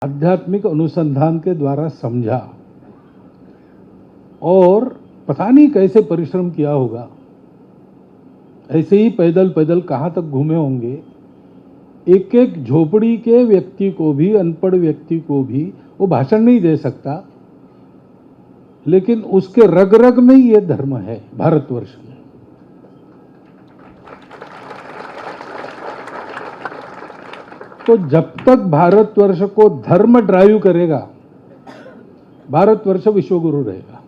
आध्यात्मिक अनुसंधान के द्वारा समझा और पता नहीं कैसे परिश्रम किया होगा। ऐसे ही पैदल पैदल कहाँ तक घूमे होंगे। एक एक झोपड़ी के व्यक्ति को भी, अनपढ़ व्यक्ति को भी वो भाषण नहीं दे सकता, लेकिन उसके रग रग में ये धर्म है भारतवर्ष में। तो जब तक भारतवर्ष को धर्म ड्राइव करेगा, भारतवर्ष विश्वगुरु रहेगा।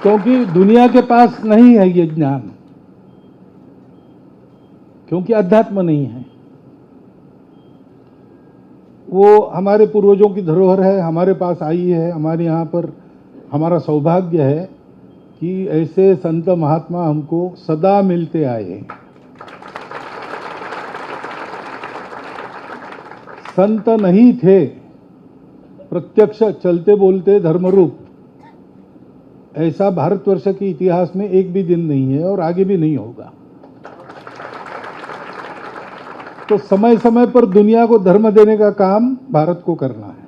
क्योंकि दुनिया के पास नहीं है ये ज्ञान, क्योंकि अध्यात्म नहीं है। वो हमारे पूर्वजों की धरोहर है, हमारे पास आई है। हमारे यहाँ पर हमारा सौभाग्य है कि ऐसे संत महात्मा हमको सदा मिलते आए हैं। संत नहीं थे, प्रत्यक्ष चलते बोलते धर्मरूप, ऐसा भारतवर्ष के इतिहास में एक भी दिन नहीं है और आगे भी नहीं होगा। तो समय समय पर दुनिया को धर्म देने का काम भारत को करना है।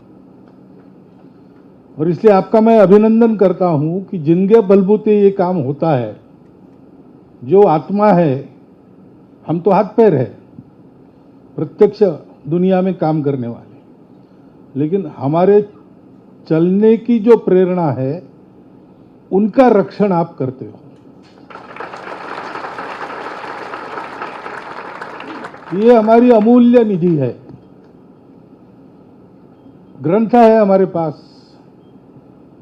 और इसलिए आपका मैं अभिनंदन करता हूं कि जिनके बलबूते ये काम होता है, जो आत्मा है, हम तो हाथ पैर है, प्रत्यक्ष दुनिया में काम करने वाले, लेकिन हमारे चलने की जो प्रेरणा है उनका रक्षण आप करते हो। ये हमारी अमूल्य निधि है। ग्रंथ है हमारे पास,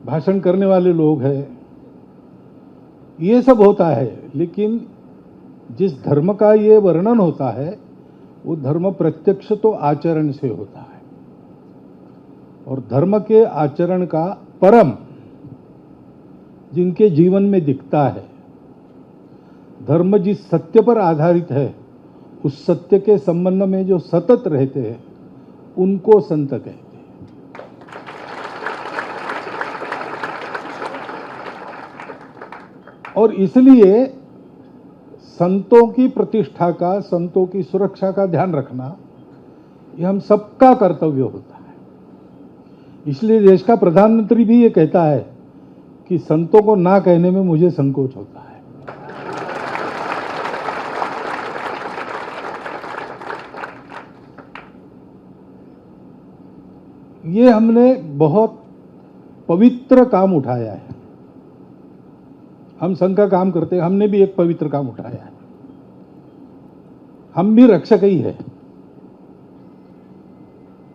भाषण करने वाले लोग हैं, ये सब होता है, लेकिन जिस धर्म का ये वर्णन होता है वो धर्म प्रत्यक्ष तो आचरण से होता है। और धर्म के आचरण का परम जिनके जीवन में दिखता है, धर्म जिस सत्य पर आधारित है, उस सत्य के संबंध में जो सतत रहते हैं, उनको संत कहते हैं। और इसलिए संतों की प्रतिष्ठा का, संतों की सुरक्षा का ध्यान रखना, यह हम सबका कर्तव्य होता है। इसलिए देश का प्रधानमंत्री भी ये कहता है कि संतों को ना कहने में मुझे संकोच होता है। ये हमने बहुत पवित्र काम उठाया है। हम संघ का काम करते हैं, हमने भी एक पवित्र काम उठाया है। हम भी रक्षक ही है।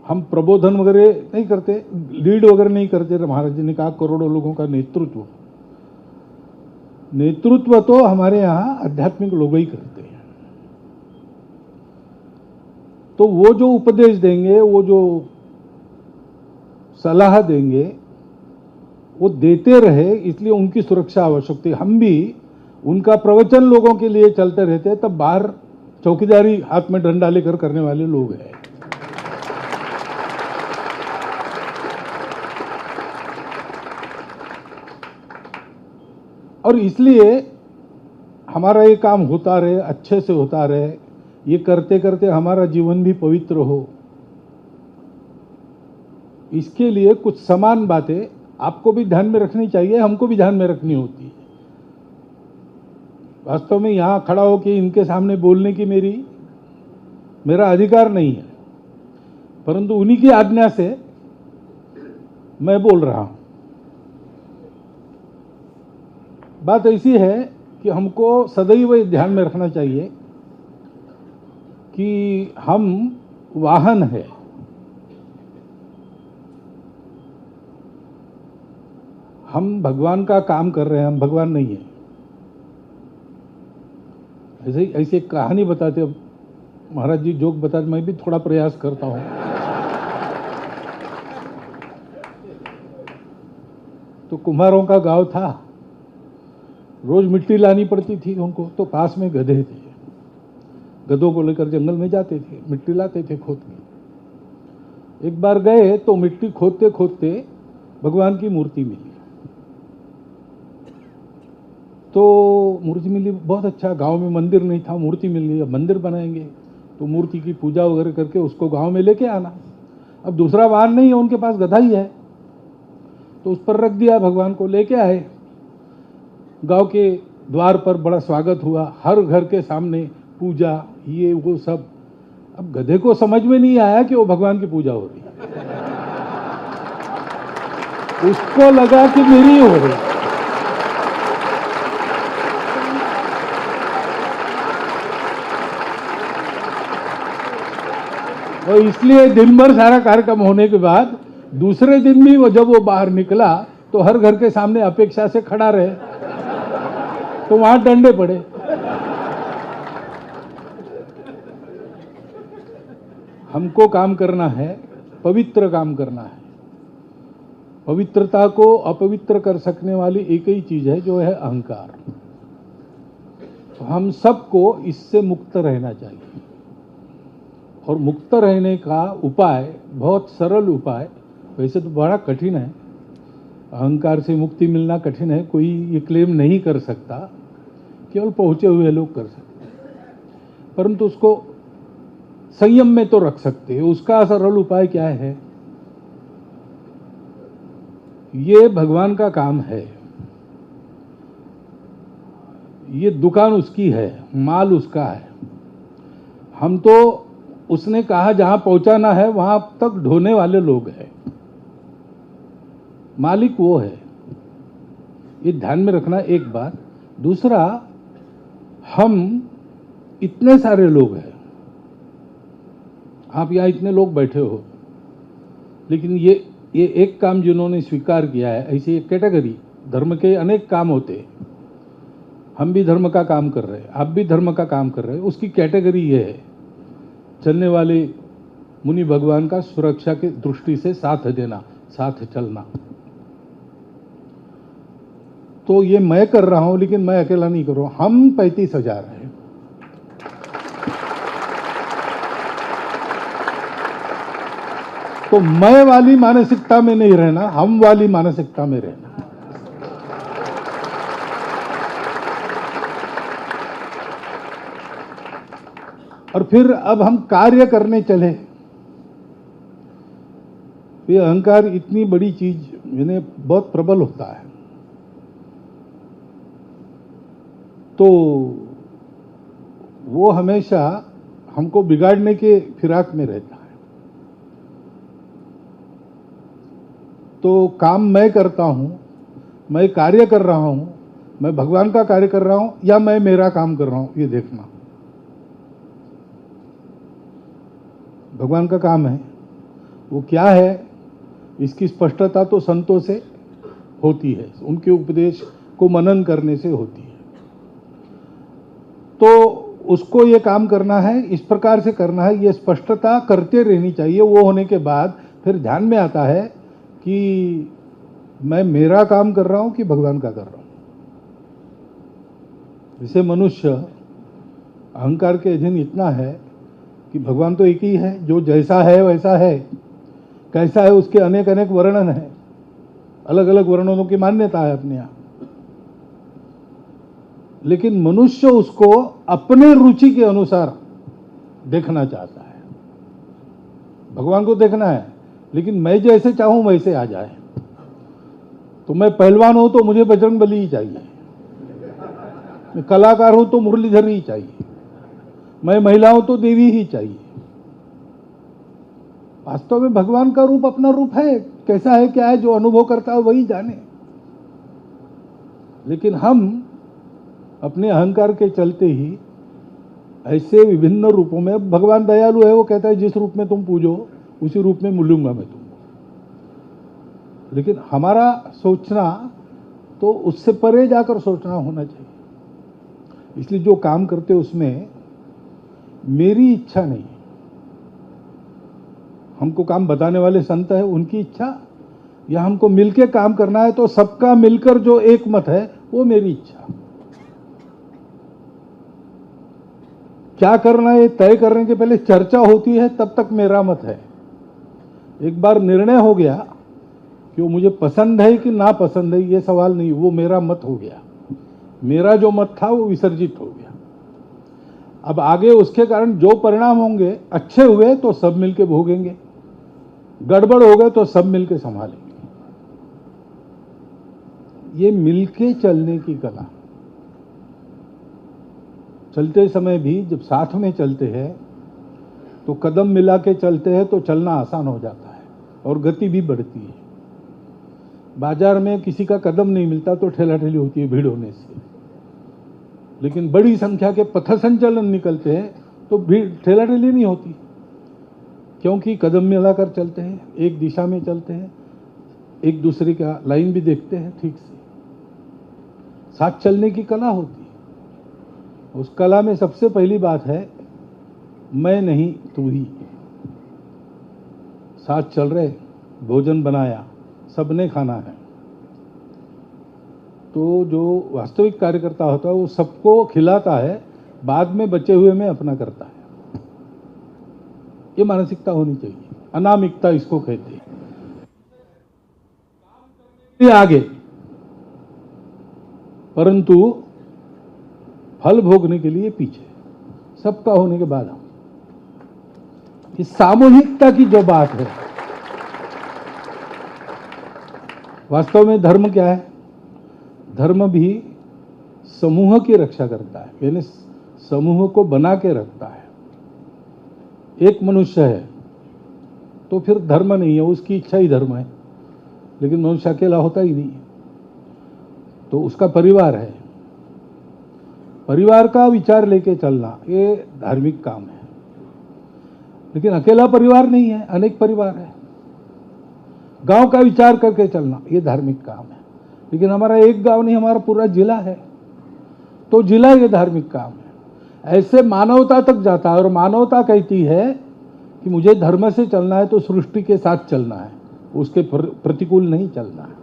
हम प्रबोधन वगैरह नहीं करते, लीड वगैरह नहीं करते। महाराज जी ने कहा करोड़ों लोगों का नेतृत्व तो हमारे यहां आध्यात्मिक लोग ही करते हैं। तो वो जो उपदेश देंगे, वो जो सलाह देंगे, वो देते रहे, इसलिए उनकी सुरक्षा आवश्यक थी। हम भी उनका प्रवचन लोगों के लिए चलते रहते, तब बाहर चौकीदारी हाथ में डंडा लेकर करने वाले लोग हैं। और इसलिए हमारा ये काम होता रहे, अच्छे से होता रहे। ये करते करते हमारा जीवन भी पवित्र हो, इसके लिए कुछ समान बातें आपको भी ध्यान में रखनी चाहिए, हमको भी ध्यान में रखनी होती है। वास्तव में यहां खड़ा होकर इनके सामने बोलने की मेरा अधिकार नहीं है, परंतु उन्हीं की आज्ञा से मैं बोल रहा हूं। बात ऐसी है कि हमको सदैव ध्यान में रखना चाहिए कि हम वाहन है। हम भगवान का काम कर रहे हैं, हम भगवान नहीं है। ऐसे एक कहानी बताते, महाराज जी जोक बताते, मैं भी थोड़ा प्रयास करता हूं। तो कुम्हारों का गांव था, रोज मिट्टी लानी पड़ती थी उनको। तो पास में गधे थे, गधों को लेकर जंगल में जाते थे, मिट्टी लाते थे खोद के। एक बार गए तो मिट्टी खोदते खोदते भगवान की मूर्ति मिली। तो मूर्ति मिली, बहुत अच्छा, गांव में मंदिर नहीं था, मूर्ति मिल गई, अब मंदिर बनाएंगे तो मूर्ति की पूजा वगैरह करके उसको गांव में लेके आना। अब दूसरा वाहन नहीं है, उनके पास गधा ही है, तो उस पर रख दिया, भगवान को लेके आए। गांव के द्वार पर बड़ा स्वागत हुआ, हर घर के सामने पूजा, ये वो सब। अब गधे को समझ में नहीं आया कि वो भगवान की पूजा हो रही है, उसको लगा कि मेरी हो रही। और इसलिए दिन भर सारा कार्यक्रम होने के बाद दूसरे दिन भी जब वो बाहर निकला तो हर घर के सामने अपेक्षा से खड़ा रहे, तो वहां डंडे पड़े। हमको काम करना है, पवित्र काम करना है। पवित्रता को अपवित्र कर सकने वाली एक ही चीज है, जो है अहंकार। तो हम सबको इससे मुक्त रहना चाहिए। और मुक्त रहने का उपाय, बहुत सरल उपाय, वैसे तो बड़ा कठिन है, अहंकार से मुक्ति मिलना कठिन है, कोई ये क्लेम नहीं कर सकता, केवल पहुंचे हुए लोग कर सकते हैं, परंतु उसको संयम में तो रख सकते हैं। उसका सरल उपाय क्या है? ये भगवान का काम है, ये दुकान उसकी है, माल उसका है, हम तो उसने कहा जहां पहुंचाना है वहां तक ढोने वाले लोग हैं, मालिक वो है। ये ध्यान में रखना एक बात। दूसरा, हम इतने सारे लोग हैं, आप यहां इतने लोग बैठे हो, लेकिन ये एक काम जिन्होंने स्वीकार किया है, ऐसी एक कैटेगरी, धर्म के अनेक काम होते हैं, हम भी धर्म का काम कर रहे हैं, आप भी धर्म का काम कर रहे हैं, उसकी कैटेगरी ये है, चलने वाले मुनि भगवान का सुरक्षा की दृष्टि से साथ देना, साथ चलना। तो ये मैं कर रहा हूं, लेकिन मैं अकेला नहीं कर रहा हूं, हम 35,000 हैं। तो मैं वाली मानसिकता में नहीं रहना, हम वाली मानसिकता में रहना। और फिर अब हम कार्य करने चले। ये अहंकार इतनी बड़ी चीज, इन्हें बहुत प्रबल होता है, तो वो हमेशा हमको बिगाड़ने के फिराक में रहता है। तो काम मैं करता हूं, मैं कार्य कर रहा हूं, मैं भगवान का कार्य कर रहा हूं या मैं मेरा काम कर रहा हूं, ये देखना। भगवान का काम है, वो क्या है, इसकी स्पष्टता तो संतों से होती है, उनके उपदेश को मनन करने से होती है। तो उसको ये काम करना है, इस प्रकार से करना है, ये स्पष्टता करते रहनी चाहिए। वो होने के बाद फिर ध्यान में आता है कि मैं मेरा काम कर रहा हूं कि भगवान का कर रहा हूं। जैसे मनुष्य अहंकार के अधीन इतना है कि भगवान तो एक ही है, जो जैसा है वैसा है, कैसा है उसके अनेक अनेक वर्णन है, अलग अलग वर्णनों की मान्यता है अपने यहां, लेकिन मनुष्य उसको अपने रुचि के अनुसार देखना चाहता है। भगवान को देखना है, लेकिन मैं जैसे चाहूं वैसे आ जाए। तो मैं पहलवान हूं तो मुझे बजरंगबली ही चाहिए, मैं कलाकार हूं तो मुरलीधर ही चाहिए, मैं महिला हूं तो देवी ही चाहिए। वास्तव में भगवान का रूप अपना रूप है, कैसा है क्या है, जो अनुभव करता है वही जाने। लेकिन हम अपने अहंकार के चलते ही ऐसे विभिन्न रूपों में, भगवान दयालु है, वो कहता है जिस रूप में तुम पूजो उसी रूप में मिलूंगा मैं तुमको। लेकिन हमारा सोचना तो उससे परे जाकर सोचना होना चाहिए। इसलिए जो काम करते उसमें मेरी इच्छा नहीं, हमको काम बताने वाले संत है उनकी इच्छा, या हमको मिलके काम करना है तो सबका मिलकर जो एक मत है वो मेरी इच्छा। क्या करना है तय करने के पहले चर्चा होती है, तब तक मेरा मत है। एक बार निर्णय हो गया कि वो मुझे पसंद है कि ना पसंद है, ये सवाल नहीं, वो मेरा मत हो गया। मेरा जो मत था वो विसर्जित हो गया। अब आगे उसके कारण जो परिणाम होंगे, अच्छे हुए तो सब मिलके भोगेंगे, गड़बड़ हो गए तो सब मिलके संभालेंगे। ये मिलके चलने की कला, चलते समय भी जब साथ में चलते हैं तो कदम मिला के चलते हैं तो चलना आसान हो जाता है और गति भी बढ़ती है। बाजार में किसी का कदम नहीं मिलता तो ठेला ठेली होती है भीड़ होने से, लेकिन बड़ी संख्या के पथ संचलन निकलते हैं तो भीड़ ठेला ठेली नहीं होती, क्योंकि कदम मिलाकर चलते हैं, एक दिशा में चलते हैं, एक दूसरे का लाइन भी देखते हैं ठीक से। साथ चलने की कला होती है। उस कला में सबसे पहली बात है मैं नहीं तू ही। साथ चल रहे, भोजन बनाया, सबने खाना है, तो जो वास्तविक कार्यकर्ता होता है वो सबको खिलाता है, बाद में बचे हुए में अपना करता है। ये मानसिकता होनी चाहिए, अनामिकता इसको कहते हैं। ये आगे, परंतु फल भोगने के लिए पीछे, सबका होने के बाद हम। इस सामूहिकता की जो बात है, वास्तव में धर्म क्या है? धर्म भी समूह की रक्षा करता है, यानी समूह को बना के रखता है। एक मनुष्य है तो फिर धर्म नहीं है, उसकी इच्छा ही धर्म है, लेकिन मनुष्य अकेला होता ही नहीं है, तो उसका परिवार है। परिवार का विचार लेके चलना ये धार्मिक काम है, लेकिन अकेला परिवार नहीं है, अनेक परिवार है। गांव का विचार करके चलना ये धार्मिक काम है, लेकिन हमारा एक गांव नहीं, हमारा पूरा जिला है, तो जिला ये धार्मिक काम है। ऐसे मानवता तक जाता है, और मानवता कहती है कि मुझे धर्म से चलना है तो सृष्टि के साथ चलना है, उसके प्रतिकूल नहीं चलना है।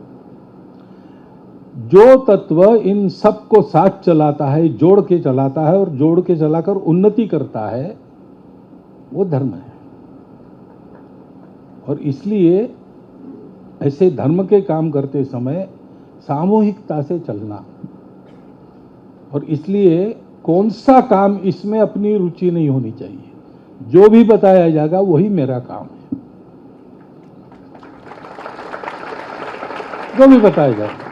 जो तत्व इन सब को साथ चलाता है, जोड़ के चलाता है और जोड़ के चलाकर उन्नति करता है, वो धर्म है। और इसलिए ऐसे धर्म के काम करते समय सामूहिकता से चलना, और इसलिए कौन सा काम इसमें अपनी रुचि नहीं होनी चाहिए, जो भी बताया जाएगा वही मेरा काम है, जो भी बताया जाएगा।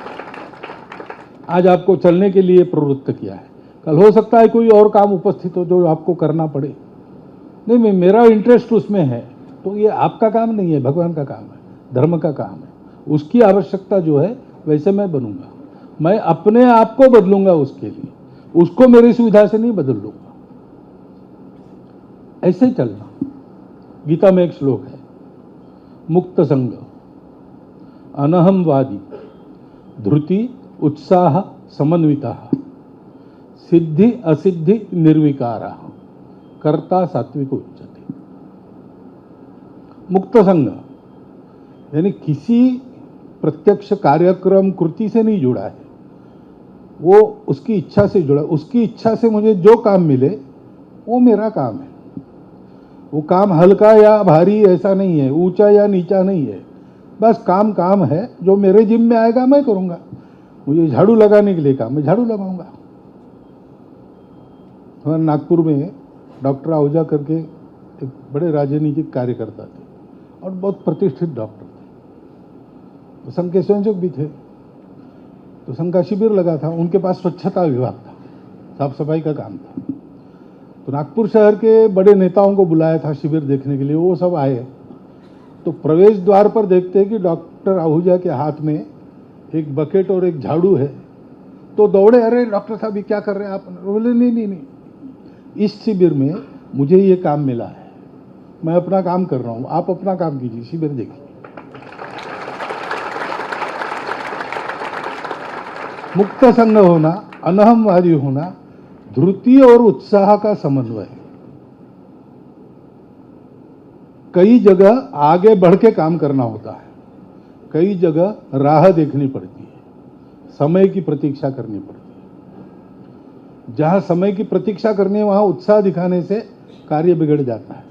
आज आपको चलने के लिए प्रवृत्त किया है, कल हो सकता है कोई और काम उपस्थित हो जो आपको करना पड़े। नहीं, मेरा इंटरेस्ट उसमें है, तो ये आपका काम नहीं है, भगवान का काम है, धर्म का काम है। उसकी आवश्यकता जो है वैसे मैं बनूंगा, मैं अपने आप को बदलूंगा उसके लिए, उसको मेरी सुविधा से नहीं बदल लूंगा। ऐसे चलना। गीता में एक श्लोक है, मुक्त संग अनहमवादी धृति उत्साह समन्विता सिद्धि असिद्धि निर्विकारा कर्ता सात्विक उच्यते। मुक्त संग यानी किसी प्रत्यक्ष कार्यक्रम कृति से नहीं जुड़ा है, वो उसकी इच्छा से जुड़ा। उसकी इच्छा से मुझे जो काम मिले वो मेरा काम है। वो काम हल्का या भारी ऐसा नहीं है, ऊंचा या नीचा नहीं है, बस काम काम है, जो मेरे जिम में आएगा मैं करूंगा। मुझे झाड़ू लगाने के लिए काम, मैं झाड़ू लगाऊंगा। हमारे नागपुर में डॉक्टर आहूजा करके एक बड़े राजनीतिक कार्यकर्ता थे और बहुत प्रतिष्ठित डॉक्टर थे, संघ के स्वयंसेवक भी थे। तो संघ का शिविर लगा था, उनके पास स्वच्छता विभाग था, साफ सफाई का काम था। तो नागपुर शहर के बड़े नेताओं को बुलाया था शिविर देखने के लिए, वो सब आए। तो प्रवेश द्वार पर देखते हैं कि डॉक्टर आहूजा के हाथ में एक बकेट और एक झाड़ू है। तो दौड़े, अरे डॉक्टर साहब ये क्या कर रहे हैं आप? बोले नहीं, इस शिविर में मुझे ये काम मिला है, मैं अपना काम कर रहा हूं, आप अपना काम कीजिए, शिविर देखिए। मुक्त संग होना, अनहमवादी होना, धृति और उत्साह का समन्वय। कई जगह आगे बढ़ के काम करना होता है, कई जगह राह देखनी पड़ती है, समय की प्रतीक्षा करनी पड़ती है। जहां समय की प्रतीक्षा करनी है वहां उत्साह दिखाने से कार्य बिगड़ जाता है,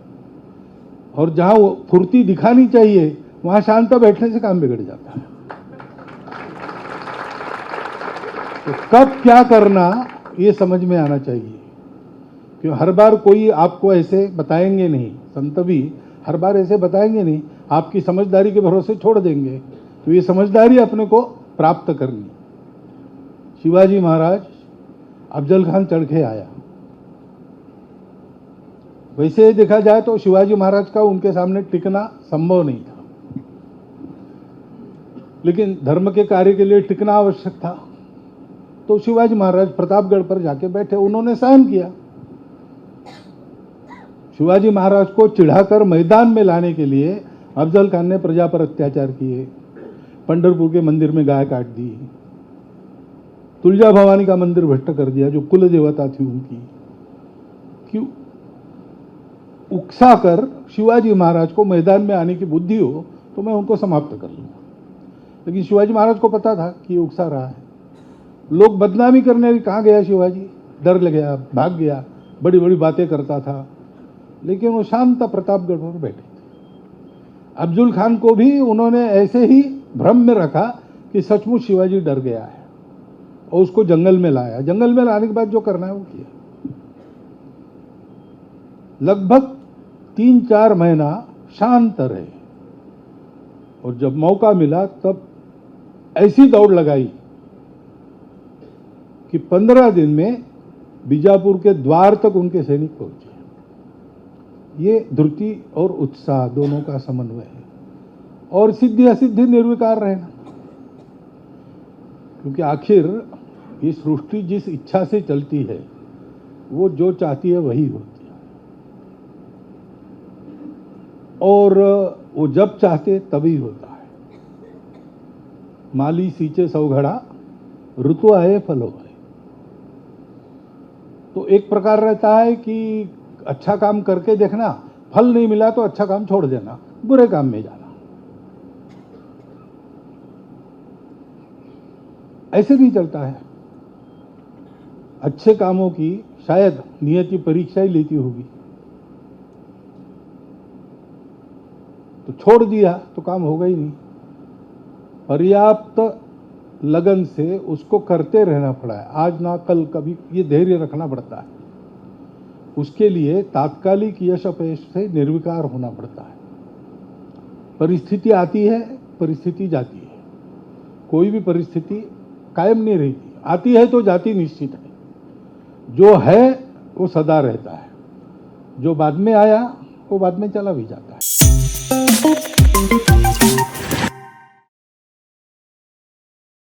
और जहां वो फुर्ती दिखानी चाहिए वहां शांत बैठने से काम बिगड़ जाता है। तो कब क्या करना ये समझ में आना चाहिए, क्यों हर बार कोई आपको ऐसे बताएंगे नहीं, संत भी हर बार ऐसे बताएंगे नहीं, आपकी समझदारी के भरोसे छोड़ देंगे। तो ये समझदारी अपने को प्राप्त करनी। शिवाजी महाराज अफजल खान चढ़ के आया। वैसे देखा जाए तो शिवाजी महाराज का उनके सामने टिकना संभव नहीं था, लेकिन धर्म के कार्य के लिए टिकना आवश्यक था। तो शिवाजी महाराज प्रतापगढ़ पर जाके बैठे, उन्होंने सहन किया। शिवाजी महाराज को चिढ़ाकर मैदान में लाने के लिए अफजल खान ने प्रजा पर अत्याचार किए, पंढरपुर के मंदिर में गाय काट दी, तुलजा भवानी का मंदिर भ्रष्ट कर दिया जो कुल देवता थी उनकी। क्यों उकसा कर शिवाजी महाराज को मैदान में आने की बुद्धि हो तो मैं उनको समाप्त कर लूंगा, लेकिन शिवाजी महाराज को पता था कि ये उकसा रहा है। लोग बदनामी करने, कहाँ गया शिवाजी, डर लग गया, भाग गया, बड़ी बड़ी बातें करता था, लेकिन वो शांत प्रतापगढ़ पर बैठे थे। अफजल खान को भी उन्होंने ऐसे ही भ्रम में रखा कि सचमुच शिवाजी डर गया है, और उसको जंगल में लाया। जंगल में लाने के बाद जो करना है वो किया। लगभग 3-4 महीना शांत रहे, और जब मौका मिला तब ऐसी दौड़ लगाई कि 15 दिन में बीजापुर के द्वार तक उनके सैनिक पहुंचे। ये धृति और उत्साह दोनों का समन्वय है, और सिद्धि असिद्धि निर्विकार रहना, क्योंकि आखिर ये सृष्टि जिस इच्छा से चलती है वो जो चाहती है वही होती है, और वो जब चाहते तभी होता है। माली सींचे सौ घड़ा, ऋतु आए फल होए। तो एक प्रकार रहता है कि अच्छा काम करके देखना, फल नहीं मिला तो अच्छा काम छोड़ देना, बुरे काम में जाना। ऐसे भी चलता है। अच्छे कामों की शायद नियति परीक्षा ही लेती होगी, तो छोड़ दिया तो काम होगा ही नहीं। पर्याप्त लगन से उसको करते रहना पड़ा है, आज ना कल कभी, ये धैर्य रखना पड़ता है। उसके लिए तात्कालिक यश अपयश से निर्विकार होना पड़ता है। परिस्थिति आती है, परिस्थिति जाती है, कोई भी परिस्थिति कायम नहीं रहती, आती है तो जाती निश्चित है। जो है वो सदा रहता है, जो बाद में आया वो बाद में चला भी जाता है।